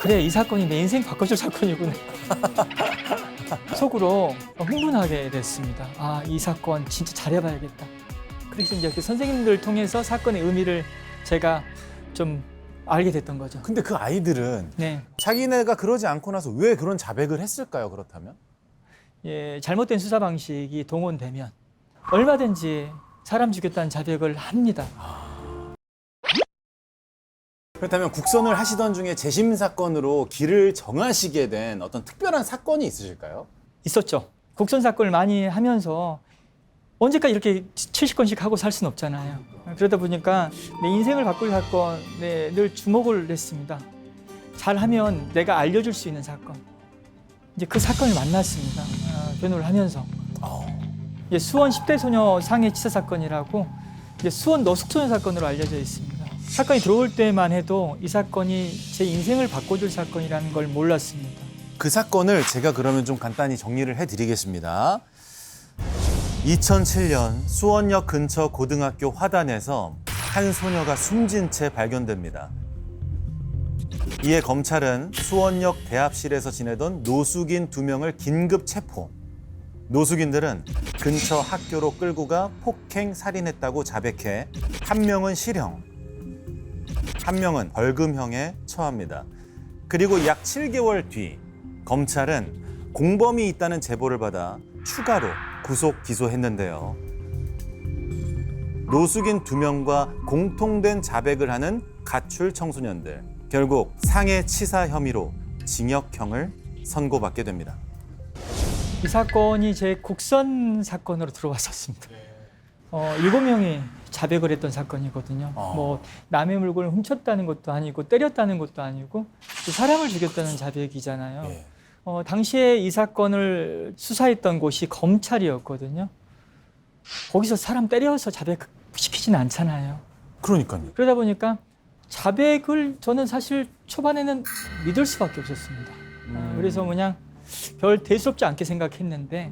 그래, 이 사건이 내 인생 바꿔줄 사건이구나. 속으로 흥분하게 됐습니다. 아, 이 사건 진짜 잘해봐야겠다. 그래서 이제 그 선생님들 통해서 사건의 의미를 제가 좀 알게 됐던 거죠. 근데 그 아이들은 네, 자기네가 그러지 않고 나서 왜 그런 자백을 했을까요, 그렇다면? 예, 잘못된 수사 방식이 동원되면 얼마든지 사람 죽였다는 자백을 합니다. 그렇다면 국선을 하시던 중에 재심 사건으로 길을 정하시게 된 어떤 특별한 사건이 있으실까요? 있었죠. 국선 사건을 많이 하면서 언제까지 이렇게 70건씩 하고 살 수는 없잖아요. 그러다 보니까 내 인생을 바꿀 사건에 늘 주목을 했습니다. 잘하면 내가 알려줄 수 있는 사건. 이제 그 사건을 만났습니다. 변호를 하면서. 이제 수원 10대 소녀 상해 치사 사건이라고 이제 수원 노숙소녀 사건으로 알려져 있습니다. 사건이 들어올 때만 해도 이 사건이 제 인생을 바꿔줄 사건이라는 걸 몰랐습니다. 그 사건을 제가 그러면 좀 간단히 정리를 해드리겠습니다. 2007년 수원역 근처 고등학교 화단에서 한 소녀가 숨진 채 발견됩니다. 이에 검찰은 수원역 대합실에서 지내던 노숙인 2명을 긴급 체포. 노숙인들은 근처 학교로 끌고 가 폭행, 살인했다고 자백해 한 명은 실형, 한 명은 벌금형에 처합니다. 그리고 약 7개월 뒤 검찰은 공범이 있다는 제보를 받아 추가로 구속 기소했는데요. 노숙인 2명과 공통된 자백을 하는 가출 청소년들. 결국 상해 치사 혐의로 징역형을 선고받게 됩니다. 이 사건이 제 국선 사건으로 들어왔었습니다. 7명이 자백을 했던 사건이거든요. 뭐 남의 물건을 훔쳤다는 것도 아니고 때렸다는 것도 아니고 사람을 죽였다는 자백이잖아요. 예. 당시에 이 사건을 수사했던 곳이 검찰이었거든요. 거기서 사람 때려서 자백시키지는 않잖아요. 그러니까요. 그러다 보니까 자백을 저는 사실 초반에는 믿을 수밖에 없었습니다. 그래서 그냥 별 대수롭지 않게 생각했는데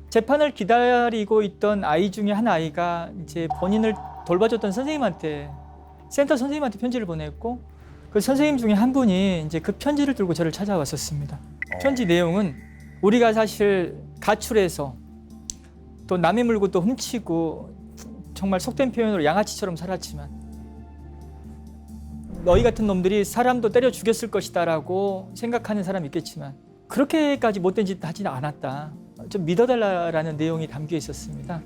재판을 기다리고 있던 아이 중에 한 아이가 이제 본인을 돌봐줬던 선생님한테 센터 선생님한테 편지를 보냈고 그 선생님 중에 한 분이 이제 그 편지를 들고 저를 찾아왔었습니다. 편지 내용은 우리가 사실 가출해서 또 남의 물건도 훔치고 정말 속된 표현으로 양아치처럼 살았지만 너희 같은 놈들이 사람도 때려 죽였을 것이다라고 생각하는 사람이 있겠지만 그렇게까지 못된 짓 하지는 않았다. 좀 믿어달라는 내용이 담겨 있었습니다.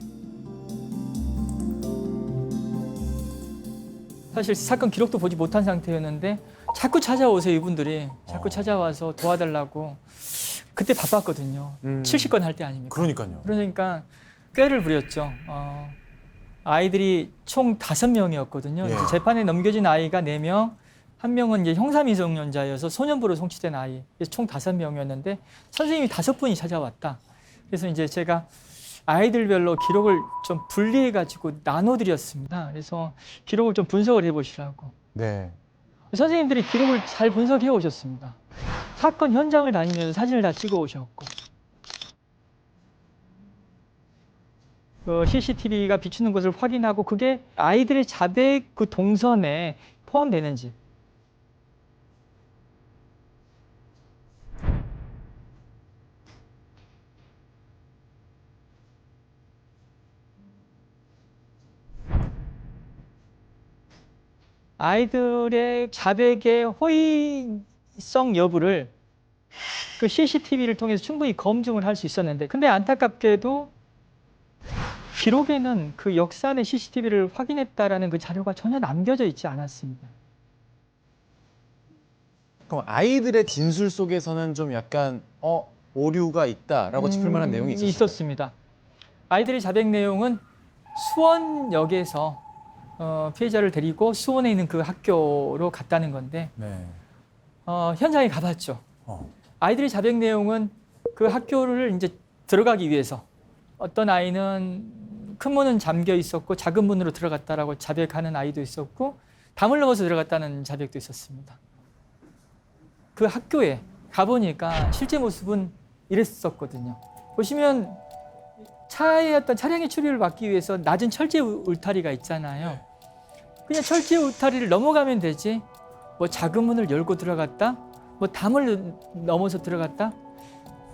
사실 사건 기록도 보지 못한 상태였는데 자꾸 찾아오세요, 이분들이. 자꾸 찾아와서 도와달라고. 그때 바빴거든요. 70건 할 때 아닙니까? 그러니까요. 그러니까 꾀를 부렸죠. 아이들이 총 5명이었거든요. 예. 재판에 넘겨진 아이가 4명, 한 명은 이제 형사미성년자여서 소년부로 송치된 아이. 그래서 총 5명이었는데 선생님이 5분이 찾아왔다. 그래서 이제 제가 아이들별로 기록을 좀 분리해가지고 나눠드렸습니다. 그래서 기록을 좀 분석을 해보시라고. 네. 선생님들이 기록을 잘 분석해 오셨습니다. 사건 현장을 다니면서 사진을 다 찍어 오셨고 CCTV가 비추는 것을 확인하고 그게 아이들의 자백 그 동선에 포함되는지 아이들의 자백의 허위성 여부를 그 CCTV를 통해서 충분히 검증을 할 수 있었는데 근데 안타깝게도 기록에는 그 역산의 CCTV를 확인했다라는 그 자료가 전혀 남겨져 있지 않았습니다. 그럼 아이들의 진술 속에서는 좀 약간 오류가 있다라고 짚을 만한 내용이 있었습니다. 아이들의 자백 내용은 수원역에서 피해자를 데리고 수원에 있는 그 학교로 갔다는 건데 네. 현장에 가봤죠. 아이들의 자백 내용은 그 학교를 이제 들어가기 위해서 어떤 아이는 큰 문은 잠겨 있었고 작은 문으로 들어갔다라고 자백하는 아이도 있었고 담을 넘어서 들어갔다는 자백도 있었습니다. 그 학교에 가보니까 실제 모습은 이랬었거든요. 보시면 차에 어떤 차량의 추리를 막기 위해서 낮은 철제 울타리가 있잖아요. 그냥 철제 울타리를 넘어가면 되지 뭐 작은 문을 열고 들어갔다? 뭐 담을 넘어서 들어갔다.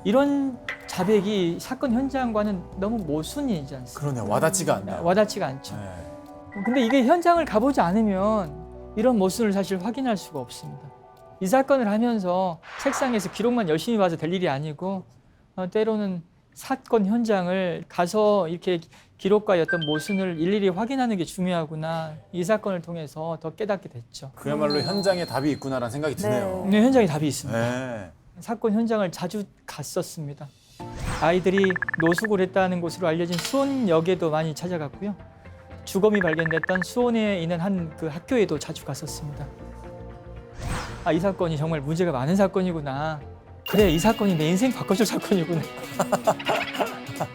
이런 자백이 사건 현장과는 너무 모순이지 않습니까? 그러네요. 와닿지가 않나요? 와닿지가 않죠. 네. 근데 이게 현장을 가보지 않으면 이런 모순을 사실 확인할 수가 없습니다. 이 사건을 하면서 책상에서 기록만 열심히 봐서 될 일이 아니고 때로는 사건 현장을 가서 이렇게 기록과 어떤 모순을 일일이 확인하는 게 중요하구나. 이 사건을 통해서 더 깨닫게 됐죠. 그야말로 현장에 답이 있구나라는 생각이 드네요. 네, 현장에 답이 있습니다. 네. 사건 현장을 자주 갔었습니다. 아이들이 노숙을 했다는 곳으로 알려진 수원역에도 많이 찾아갔고요. 주검이 발견됐던 수원에 있는 한 그 학교에도 자주 갔었습니다. 아, 이 사건이 정말 문제가 많은 사건이구나. 그래, 이 사건이 내 인생 바꿔줄 사건이구나.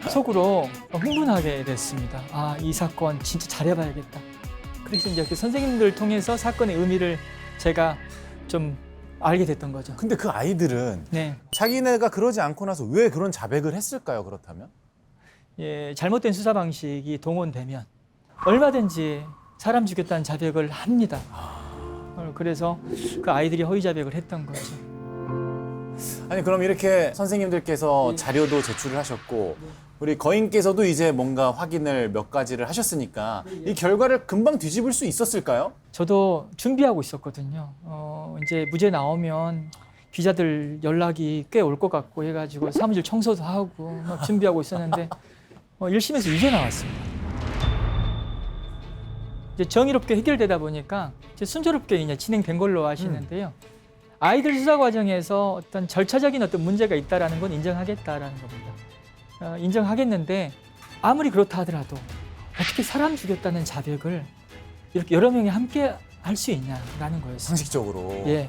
속으로 흥분하게 됐습니다. 아, 이 사건 진짜 잘해봐야겠다. 그래서 이제 그 선생님들 통해서 사건의 의미를 제가 좀 알게 됐던 거죠. 근데 그 아이들은 네, 자기네가 그러지 않고 나서 왜 그런 자백을 했을까요? 그렇다면? 예, 잘못된 수사 방식이 동원되면 얼마든지 사람 죽였다는 자백을 합니다. 그래서 그 아이들이 허위 자백을 했던 거죠. 아니 그럼 이렇게 선생님들께서 네. 자료도 제출을 하셨고 우리 거인께서도 이제 뭔가 확인을 몇 가지를 하셨으니까 이 결과를 금방 뒤집을 수 있었을까요? 저도 준비하고 있었거든요. 이제 무죄 나오면 기자들 연락이 꽤 올 것 같고 해가지고 사무실 청소도 하고 막 준비하고 있었는데 1심에서 유죄 나왔습니다. 이제 정의롭게 해결되다 보니까 이제 순조롭게 이제 진행된 걸로 아시는데요. 아이들 수사 과정에서 어떤 절차적인 어떤 문제가 있다라는 건 인정하겠다라는 겁니다. 인정하겠는데 아무리 그렇다 하더라도 어떻게 사람 죽였다는 자백을 이렇게 여러 명이 함께 할 수 있냐라는 거였어요. 상식적으로. 예. 네.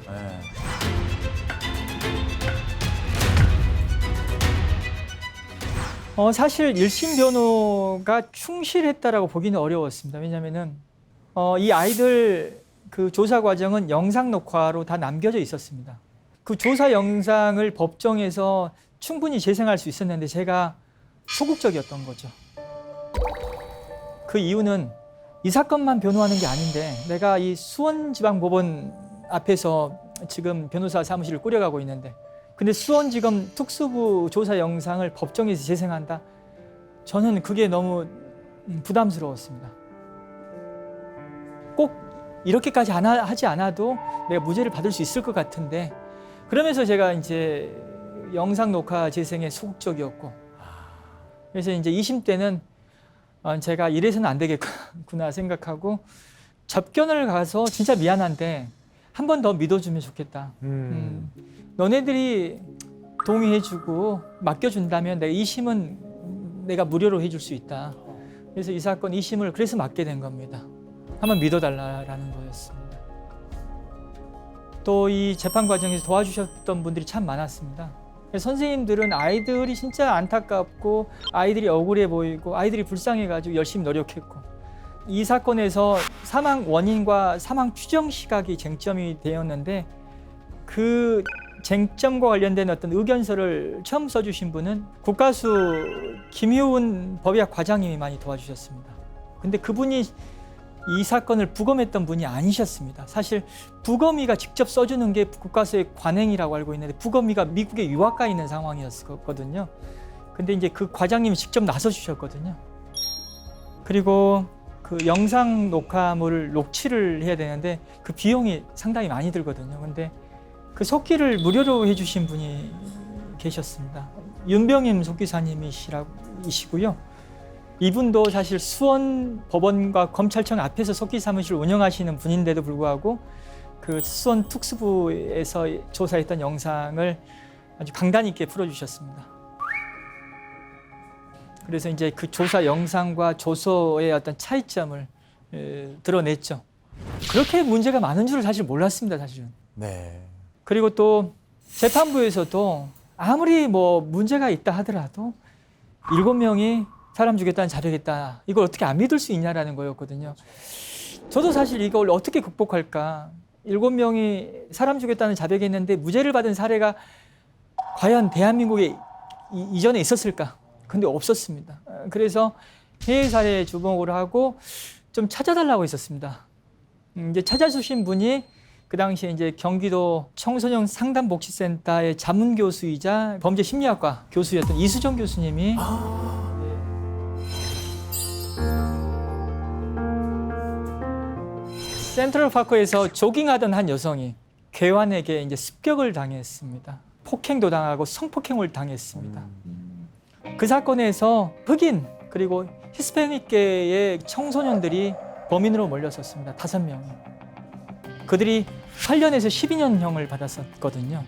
사실 1심 변호가 충실했다라고 보기는 어려웠습니다. 왜냐하면은 이 아이들 그 조사 과정은 영상 녹화로 다 남겨져 있었습니다. 그 조사 영상을 법정에서 충분히 재생할 수 있었는데 제가 소극적이었던 거죠. 그 이유는 이 사건만 변호하는 게 아닌데 내가 이 수원지방법원 앞에서 지금 변호사 사무실을 꾸려가고 있는데 근데 수원지검 특수부 조사 영상을 법정에서 재생한다? 저는 그게 너무 부담스러웠습니다. 꼭 이렇게까지 하지 않아도 내가 무죄를 받을 수 있을 것 같은데 그러면서 제가 이제 영상 녹화 재생에 소극적이었고 그래서 이제 2심 때는 제가 이래서는 안 되겠구나 생각하고 접견을 가서 진짜 미안한데 한 번 더 믿어주면 좋겠다. 너네들이 동의해주고 맡겨준다면 내가 2심은 내가 무료로 해줄 수 있다. 그래서 이 사건 2심을 그래서 맡게 된 겁니다. 한번 믿어달라는 거였습니다. 또 이 재판 과정에서 도와주셨던 분들이 참 많았습니다. 선생님들은 아이들이 진짜 안타깝고 아이들이 억울해 보이고 아이들이 불쌍해가지고 열심히 노력했고 이 사건에서 사망 원인과 사망 추정 시각이 쟁점이 되었는데 그 쟁점과 관련된 어떤 의견서를 처음 써주신 분은 국가수 김효은 법의학 과장님이 많이 도와주셨습니다. 근데 그분이 이 사건을 부검했던 분이 아니셨습니다. 사실 부검이가 직접 써주는 게 국가수의 관행이라고 알고 있는데 부검이가 미국에 유학가 있는 상황이었거든요. 근데 이제 그 과장님이 직접 나서 주셨거든요. 그리고 그 영상 녹화물을 녹취를 해야 되는데 그 비용이 상당히 많이 들거든요. 근데 그 속기를 무료로 해주신 분이 계셨습니다. 윤병임 속기사님이시고요. 이분도 사실 수원 법원과 검찰청 앞에서 속기 사무실을 운영하시는 분인데도 불구하고 그 수원 특수부에서 조사했던 영상을 아주 강단 있게 풀어주셨습니다. 그래서 이제 그 조사 영상과 조서의 어떤 차이점을 드러냈죠. 그렇게 문제가 많은 줄을 사실 몰랐습니다, 사실은. 네. 그리고 또 재판부에서도 아무리 뭐 문제가 있다 하더라도 7명이 사람 죽였다는 자백했다. 이걸 어떻게 안 믿을 수 있냐라는 거였거든요. 저도 사실 이걸 어떻게 극복할까. 7명이 사람 죽였다는 자백했는데 무죄를 받은 사례가 과연 대한민국에 이전에 있었을까? 근데 없었습니다. 그래서 해외 사례에 주목을 하고 좀 찾아달라고 했었습니다. 이제 찾아주신 분이 그 당시에 이제 경기도 청소년 상담복지센터의 자문 교수이자 범죄 심리학과 교수였던 이수정 교수님이 센트럴파크에서 조깅하던 한 여성이 괴환에게 이제 습격을 당했습니다. 폭행도 당하고 성폭행을 당했습니다. 그 사건에서 흑인 그리고 히스패닉계의 청소년들이 범인으로 몰려섰습니다. 5명이. 그들이 8년에서 12년형을 받았었거든요.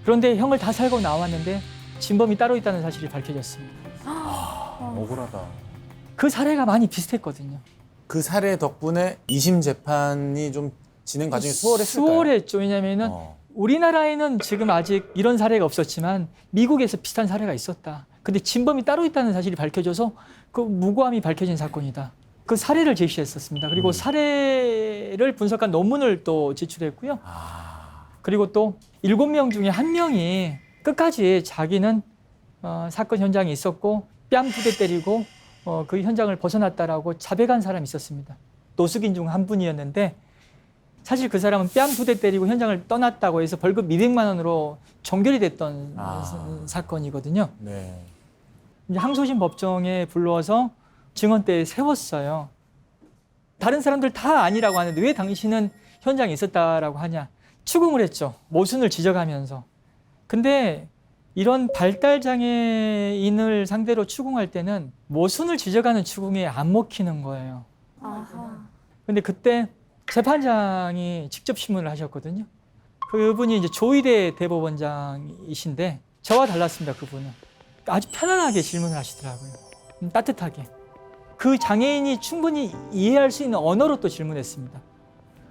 그런데 형을 다 살고 나왔는데 진범이 따로 있다는 사실이 밝혀졌습니다. 억울하다. 그 사례가 많이 비슷했거든요. 그 사례 덕분에 2심 재판이 좀 진행 과정이 수월했을까요? 수월했죠. 왜냐면은 우리나라에는 지금 아직 이런 사례가 없었지만 미국에서 비슷한 사례가 있었다. 근데 진범이 따로 있다는 사실이 밝혀져서 그 무고함이 밝혀진 사건이다. 그 사례를 제시했었습니다. 그리고 사례를 분석한 논문을 또 제출했고요. 그리고 또 7명 중에 1명이 끝까지 자기는 사건 현장에 있었고 뺨 2대 때리고 그 현장을 벗어났다라고 자백한 사람이 있었습니다. 노숙인 중 한 분이었는데 사실 그 사람은 뺨 2대 때리고 현장을 떠났다고 해서 벌금 200만 원으로 종결이 됐던 사건이거든요. 네. 이제 항소심 법정에 불러서 증언대에 세웠어요. 다른 사람들 다 아니라고 하는데 왜 당신은 현장에 있었다라고 하냐. 추궁을 했죠. 모순을 지적하면서. 근데 이런 발달장애인을 상대로 추궁할 때는 모순을 지적하는 추궁에 안 먹히는 거예요. 근데 그때 재판장이 직접 신문을 하셨거든요. 그분이 이제 조희대 대법원장이신데 저와 달랐습니다. 그분은 아주 편안하게 질문을 하시더라고요. 따뜻하게. 그 장애인이 충분히 이해할 수 있는 언어로 또 질문했습니다.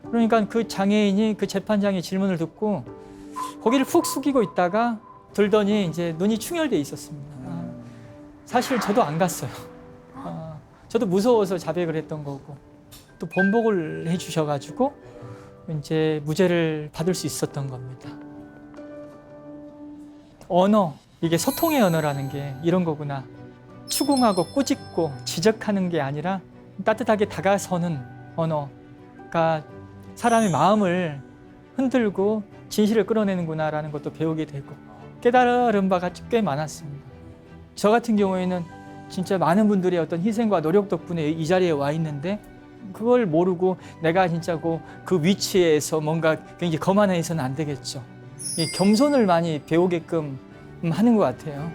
그러니까 그 장애인이 그 재판장의 질문을 듣고 고개를 푹 숙이고 있다가 들더니 이제 눈이 충혈돼 있었습니다. 사실 저도 안 갔어요. 저도 무서워서 자백을 했던 거고 또 번복을 해주셔가지고 이제 무죄를 받을 수 있었던 겁니다. 언어, 이게 소통의 언어라는 게 이런 거구나. 추궁하고 꾸짖고 지적하는 게 아니라 따뜻하게 다가서는 언어가 사람의 마음을 흔들고 진실을 끌어내는구나라는 것도 배우게 되고 깨달은 바가 꽤 많았습니다. 저 같은 경우에는 진짜 많은 분들의 어떤 희생과 노력 덕분에 이 자리에 와 있는데 그걸 모르고 내가 진짜 그 위치에서 뭔가 굉장히 거만해서는 안 되겠죠. 이 겸손을 많이 배우게끔 하는 것 같아요.